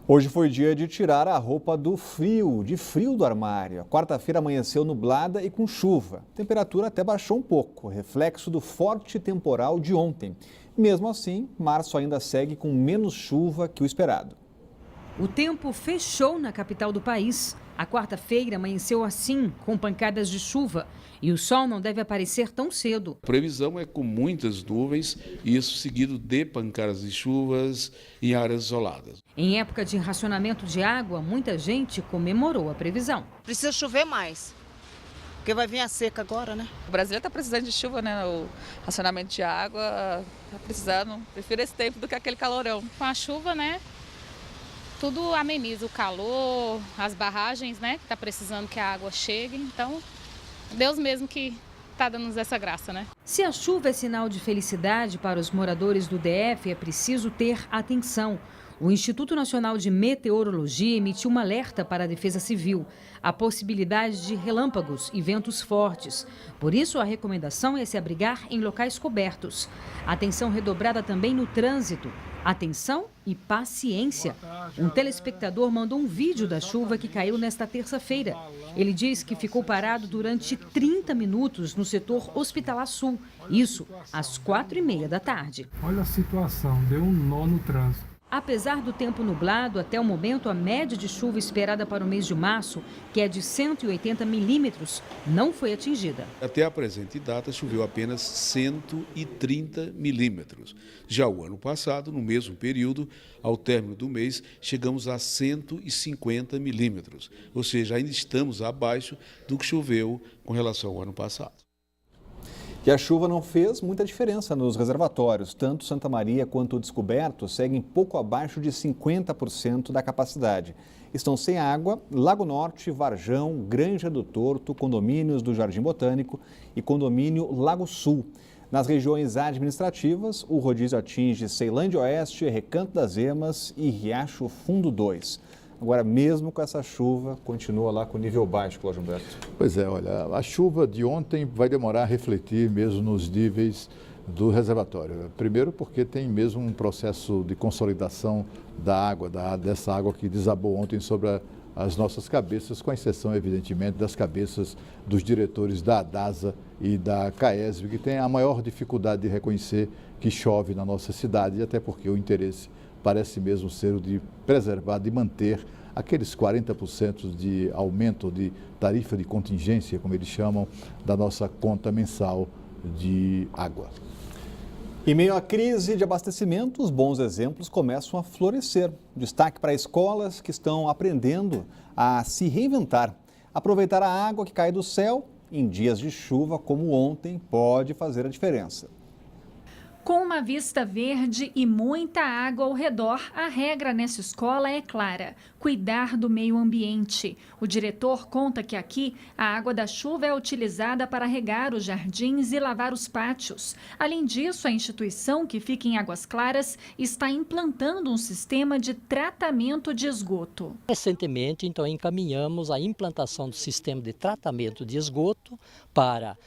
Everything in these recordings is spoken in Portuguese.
Hoje foi dia de tirar a roupa do frio do armário. A quarta-feira amanheceu nublada e com chuva. A temperatura até baixou um pouco, reflexo do forte temporal de ontem. Mesmo assim, março ainda segue com menos chuva que o esperado. O tempo fechou na capital do país. A quarta-feira amanheceu assim, com pancadas de chuva. E o sol não deve aparecer tão cedo. A previsão é com muitas nuvens, e isso seguido de pancadas de chuvas em áreas isoladas. Em época de racionamento de água, muita gente comemorou a previsão. Precisa chover mais, porque vai vir a seca agora, né? O Brasil está precisando de chuva, né? O racionamento de água está precisando. Prefiro esse tempo do que aquele calorão. Com a chuva, né? Tudo ameniza o calor, as barragens, né? Que está precisando que a água chegue. Então, Deus mesmo que está dando-nos essa graça, né? Se a chuva é sinal de felicidade para os moradores do DF, é preciso ter atenção. O Instituto Nacional de Meteorologia emitiu um alerta para a Defesa Civil. A possibilidade de relâmpagos e ventos fortes. Por isso, a recomendação é se abrigar em locais cobertos. Atenção redobrada também no trânsito. Atenção e paciência. Um telespectador mandou um vídeo da chuva que caiu nesta terça-feira. Ele diz que ficou parado durante 30 minutos no setor Hospitalar Sul. Isso às 4h30 da tarde. Olha a situação, deu um nó no trânsito. Apesar do tempo nublado, até o momento a média de chuva esperada para o mês de março, que é de 180 milímetros, não foi atingida. Até a presente data, choveu apenas 130 milímetros. Já o ano passado, no mesmo período, ao término do mês, chegamos a 150 milímetros. Ou seja, ainda estamos abaixo do que choveu com relação ao ano passado. E a chuva não fez muita diferença nos reservatórios. Tanto Santa Maria quanto o Descoberto seguem pouco abaixo de 50% da capacidade. Estão sem água Lago Norte, Varjão, Granja do Torto, condomínios do Jardim Botânico e condomínio Lago Sul. Nas regiões administrativas, o rodízio atinge Ceilândia Oeste, Recanto das Emas e Riacho Fundo 2. Agora, mesmo com essa chuva, continua lá com nível baixo, Cláudio Humberto. Pois é, olha, a chuva de ontem vai demorar a refletir mesmo nos níveis do reservatório. Primeiro porque tem mesmo um processo de consolidação da água, dessa água que desabou ontem sobre as nossas cabeças, com exceção, evidentemente, das cabeças dos diretores da ADASA e da CAESB, que tem a maior dificuldade de reconhecer que chove na nossa cidade, até porque o interesse parece mesmo ser o de preservar, de manter aqueles 40% de aumento de tarifa de contingência, como eles chamam, da nossa conta mensal de água. Em meio à crise de abastecimento, os bons exemplos começam a florescer. Destaque para escolas que estão aprendendo a se reinventar. Aproveitar a água que cai do céu em dias de chuva, como ontem, pode fazer a diferença. Com uma vista verde e muita água ao redor, a regra nessa escola é clara: cuidar do meio ambiente. O diretor conta que aqui a água da chuva é utilizada para regar os jardins e lavar os pátios. Além disso, a instituição, que fica em Águas Claras, está implantando um sistema de tratamento de esgoto. Recentemente, então, encaminhamos a implantação do sistema de tratamento de esgoto para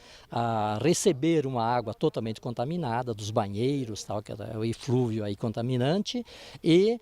receber uma água totalmente contaminada dos banheiros, tal, que é o eflúvio aí contaminante, e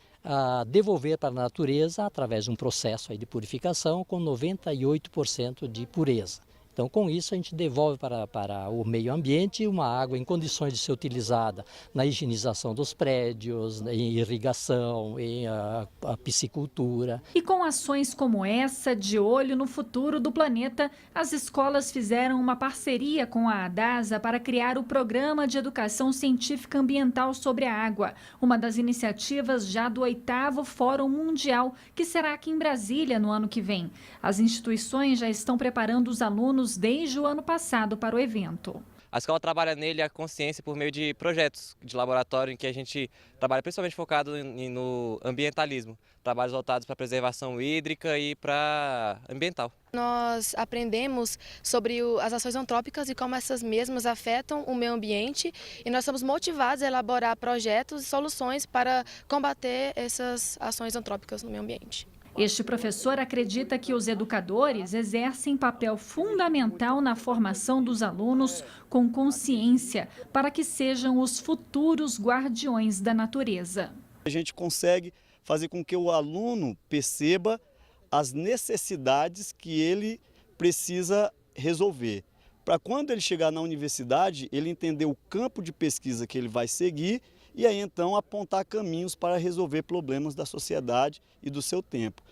devolver para a natureza através de um processo aí de purificação com 98% de pureza. Então, com isso, a gente devolve para o meio ambiente uma água em condições de ser utilizada na higienização dos prédios, em irrigação, em a piscicultura. E com ações como essa, de olho no futuro do planeta, as escolas fizeram uma parceria com a ADASA para criar o Programa de Educação Científica Ambiental sobre a Água, uma das iniciativas já do 8º Fórum Mundial, que será aqui em Brasília no ano que vem. As instituições já estão preparando os alunos desde o ano passado para o evento. A escola trabalha nele a consciência por meio de projetos de laboratório em que a gente trabalha principalmente focado no ambientalismo, trabalhos voltados para preservação hídrica e para ambiental. Nós aprendemos sobre as ações antrópicas e como essas mesmas afetam o meio ambiente, e nós somos motivados a elaborar projetos e soluções para combater essas ações antrópicas no meio ambiente. Este professor acredita que os educadores exercem papel fundamental na formação dos alunos com consciência para que sejam os futuros guardiões da natureza. A gente consegue fazer com que o aluno perceba as necessidades que ele precisa resolver. Para quando ele chegar na universidade, ele entender o campo de pesquisa que ele vai seguir e aí então apontar caminhos para resolver problemas da sociedade e do seu tempo.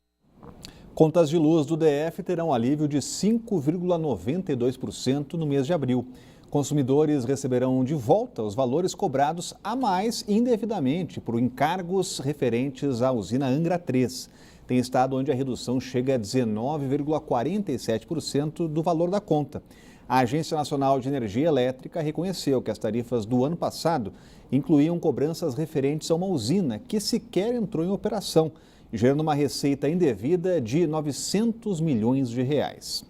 Contas de luz do DF terão alívio de 5,92% no mês de abril. Consumidores receberão de volta os valores cobrados a mais indevidamente por encargos referentes à usina Angra 3. Tem estado onde a redução chega a 19,47% do valor da conta. A Agência Nacional de Energia Elétrica reconheceu que as tarifas do ano passado incluíam cobranças referentes a uma usina que sequer entrou em operação, gerando uma receita indevida de 900 milhões de reais.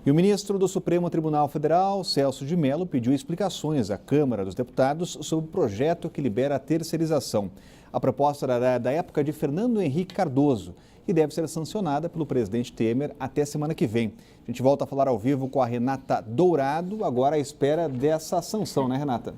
E o ministro do Supremo Tribunal Federal, Celso de Mello, pediu explicações à Câmara dos Deputados sobre o projeto que libera a terceirização. A proposta era da época de Fernando Henrique Cardoso e deve ser sancionada pelo presidente Temer até semana que vem. A gente volta a falar ao vivo com a Renata Dourado, agora à espera dessa sanção, né, Renata?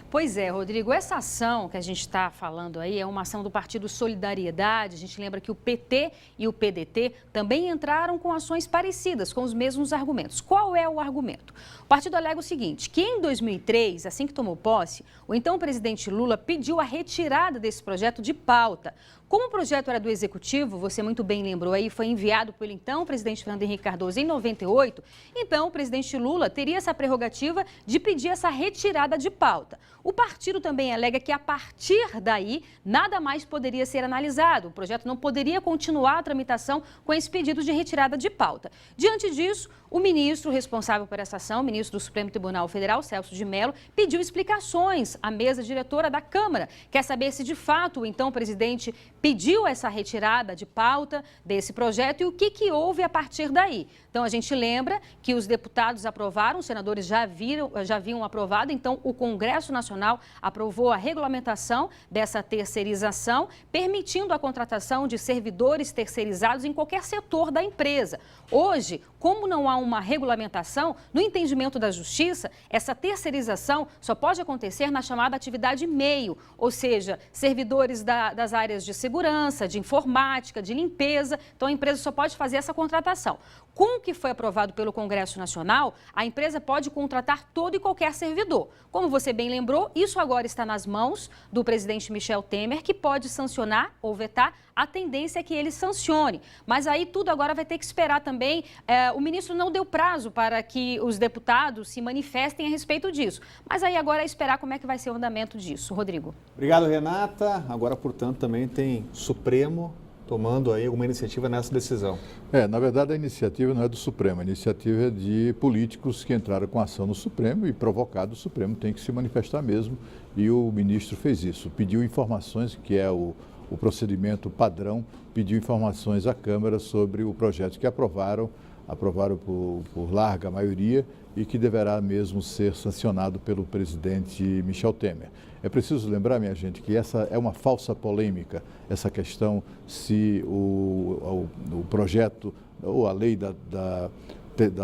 Pois é, Rodrigo, essa ação que a gente está falando aí é uma ação do Partido Solidariedade. A gente lembra que o PT e o PDT também entraram com ações parecidas, com os mesmos argumentos. Qual é o argumento? O partido alega o seguinte, que em 2003, assim que tomou posse, o então presidente Lula pediu a retirada desse projeto de pauta. Como o projeto era do Executivo, você muito bem lembrou aí, foi enviado pelo então presidente Fernando Henrique Cardoso em 98, então o presidente Lula teria essa prerrogativa de pedir essa retirada de pauta. O partido também alega que a partir daí nada mais poderia ser analisado, o projeto não poderia continuar a tramitação com esse pedido de retirada de pauta. Diante disso, o ministro responsável por essa ação, o ministro do Supremo Tribunal Federal, Celso de Mello, pediu explicações à mesa diretora da Câmara. Quer saber se de fato o então presidente pediu essa retirada de pauta desse projeto e o que houve a partir daí. Então, a gente lembra que os deputados aprovaram, os senadores já haviam aprovado, então o Congresso Nacional aprovou a regulamentação dessa terceirização, permitindo a contratação de servidores terceirizados em qualquer setor da empresa. Hoje, como não há uma regulamentação, no entendimento da Justiça, essa terceirização só pode acontecer na chamada atividade meio, ou seja, servidores das áreas de segurança, de informática, de limpeza. Então, a empresa só pode fazer essa contratação. Com o que foi aprovado pelo Congresso Nacional, a empresa pode contratar todo e qualquer servidor. Como você bem lembrou, isso agora está nas mãos do presidente Michel Temer, que pode sancionar ou vetar. A tendência é que ele sancione. Mas aí tudo agora vai ter que esperar também. O ministro não deu prazo para que os deputados se manifestem a respeito disso. Mas aí agora é esperar como é que vai ser o andamento disso. Rodrigo. Obrigado, Renata. Agora, portanto, também tem Supremo tomando aí alguma iniciativa nessa decisão. Na verdade, a iniciativa não é do Supremo, a iniciativa é de políticos que entraram com ação no Supremo e provocado, o Supremo tem que se manifestar mesmo, e o ministro fez isso, pediu informações, que é o procedimento padrão, pediu informações à Câmara sobre o projeto que aprovaram por larga maioria e que deverá mesmo ser sancionado pelo presidente Michel Temer. É preciso lembrar, minha gente, que essa é uma falsa polêmica, essa questão se o projeto ou a lei da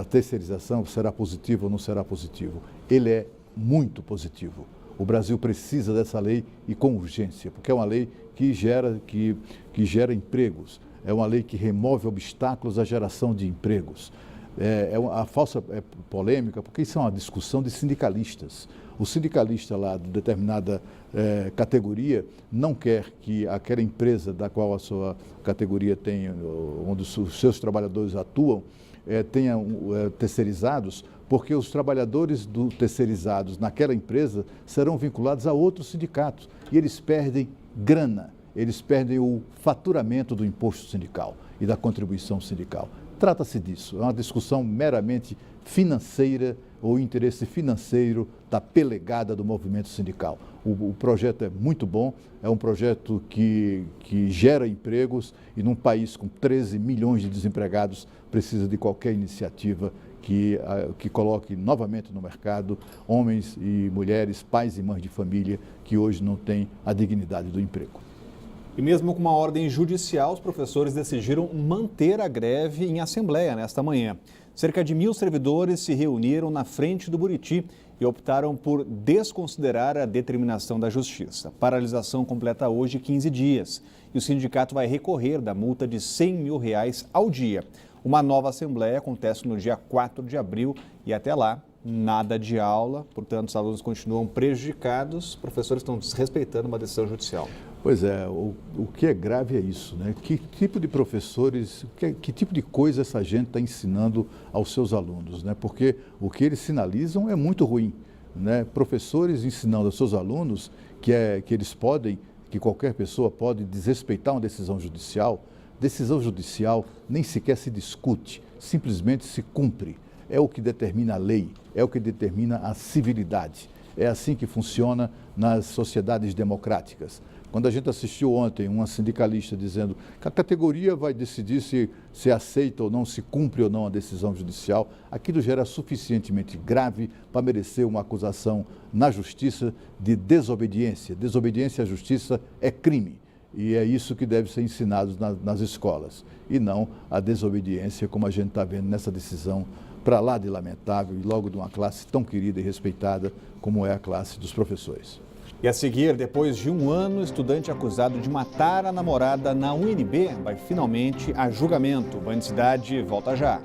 terceirização será positivo ou não será positivo. Ele é muito positivo. O Brasil precisa dessa lei e com urgência, porque é uma lei que gera empregos, é uma lei que remove obstáculos à geração de empregos. A falsa polêmica, porque isso é uma discussão de sindicalistas. O sindicalista lá de determinada categoria não quer que aquela empresa da qual a sua categoria tem, onde os seus trabalhadores atuam, tenham terceirizados, porque os trabalhadores terceirizados naquela empresa serão vinculados a outros sindicatos e eles perdem grana, eles perdem o faturamento do imposto sindical e da contribuição sindical. Trata-se disso, é uma discussão meramente financeira ou interesse financeiro da pelegada do movimento sindical. O projeto é muito bom, é um projeto que gera empregos e num país com 13 milhões de desempregados precisa de qualquer iniciativa que coloque novamente no mercado homens e mulheres, pais e mães de família que hoje não têm a dignidade do emprego. E mesmo com uma ordem judicial, os professores decidiram manter a greve em assembleia nesta manhã. Cerca de 1.000 servidores se reuniram na frente do Buriti e optaram por desconsiderar a determinação da Justiça. A paralisação completa hoje 15 dias e o sindicato vai recorrer da multa de R$100 mil ao dia. Uma nova assembleia acontece no dia 4 de abril e até lá, nada de aula. Portanto, os alunos continuam prejudicados, os professores estão desrespeitando uma decisão judicial. Pois é, o que é grave é isso, né? Que tipo de professores, que tipo de coisa essa gente está ensinando aos seus alunos, né? Porque o que eles sinalizam é muito ruim, né? Professores ensinando aos seus alunos que eles podem, que qualquer pessoa pode desrespeitar uma decisão judicial nem sequer se discute, simplesmente se cumpre. É o que determina a lei, é o que determina a civilidade. É assim que funciona nas sociedades democráticas. Quando a gente assistiu ontem uma sindicalista dizendo que a categoria vai decidir se aceita ou não, se cumpre ou não a decisão judicial, aquilo já era suficientemente grave para merecer uma acusação na justiça de desobediência. Desobediência à justiça é crime e é isso que deve ser ensinado nas escolas e não a desobediência como a gente está vendo nessa decisão para lá de lamentável e logo de uma classe tão querida e respeitada como é a classe dos professores. E a seguir, depois de um ano, o estudante acusado de matar a namorada na UNB vai finalmente a julgamento. Band Cidade volta já.